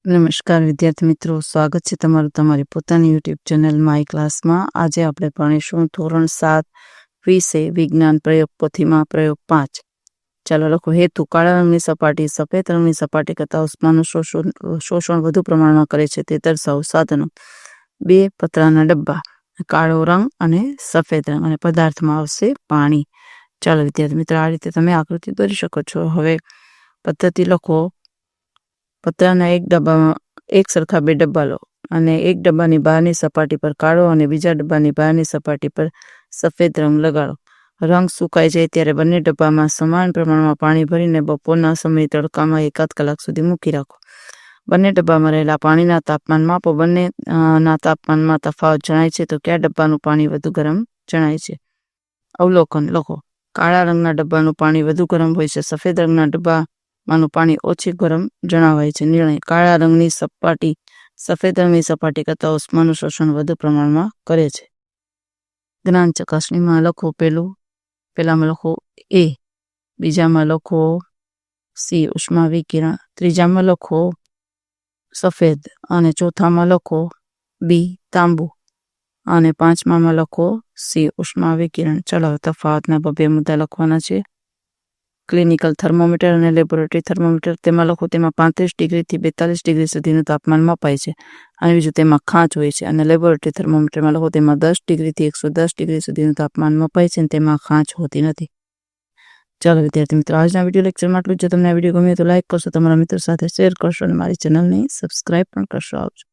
નમસ્કાર વિદ્યાર્થી મિત્રો, સ્વાગત છે તમારું તમારી પોતાની યુટ્યુબ ચેનલ માય ક્લાસમાં। આજે આપણે ભણીશું ધોરણ 7 વિષય વિજ્ઞાન પ્રયોગ પોથીમાં પ્રયોગ 5। ચાલો લખો। હેતુ: કાળા રંગની સપાટી સફેદ રંગની સપાટી કરતાં ઉષ્માનું શોષણ વધુ પ્રમાણમાં કરે છે તે દર્શાવો। સાધનો: 2 પતરાના ડબ્બા, કાળો રંગ અને સફેદ રંગ, અને પદાર્થમાં આવશે પાણી। ચાલો વિદ્યાર્થી મિત્રો, આ રીતે તમે આકૃતિ દોરી શકો છો। હવે પદ્ધતિ લખો। પતરાના એક સરખા 2 ડબ્બા લો અને એક ડબ્બાની બહારની સપાટી પર કાળો અને બીજા ડબ્બાની બહારની સપાટી પર સફેદ રંગ લગાડો। રંગ સુકાઈ જાય ત્યારે બંને ડબ્બામાં સમાન પ્રમાણમાં પાણી ભરીને બપોરના સમયે તડકામાં 1 કલાક સુધી મૂકી રાખો। બંને ડબ્બામાં રહેલા પાણીના તાપમાન માપો। બંનેના તાપમાનમાં તફાવત જણાય છે તો કયા ડબ્બાનું પાણી વધુ ગરમ જણાય છે? અવલોકન લખો। કાળા રંગના ડબ્બાનું પાણી વધુ ગરમ હોય છે, સફેદ રંગના ડબ્બામાંનું પાણી ઓછી ગરમ જણાવાય છે। નિર્ણય: કાળા રંગની સપાટી સફેદ રંગની સપાટી કરતાં ઉષ્માનું શોષણ વધુ પ્રમાણમાં કરે છે। જ્ઞાન ચકાસણીમાં લખો। પહેલામાં લખો A, બીજામાં લખો C ઉષ્મા વિકિરણ, ત્રીજામાં લખો સફેદ, અને ચોથામાં લખો B તાંબુ, અને પાંચમામાં લખો C ઉષ્મા વિકિરણ। ચલો તફાવતના 2 મુદ્દા લખવાના છે। ક્લિનિકલ થર્મોમીટર અને લેબોરેટરી થર્મોમીટર, તેમાં લખો તેમાં 35 ડિગ્રીથી 42 ડિગ્રી સુધીનું તાપમાન મપાય છે, અને બીજું તેમાં ખાંચ હોય છે। અને લેબોરેટરી થર્મોમીટરમાં લખો તેમાં 10 ડિગ્રીથી 110 ડિગ્રી સુધીનું તાપમાન મપાય છે અને તેમાં ખાંચ હોતી નથી। ચાલો વિદ્યાર્થી મિત્રો, આજના વિડીયો લેક્ચરમાં આટલું જ। જો તમને આ વિડીયો ગમ્યો તો લાઈક કરશો, તમારા મિત્રો સાથે શેર કરશો અને મારી ચેનલને સબસ્ક્રાઈબ પણ કરશો। આવજો।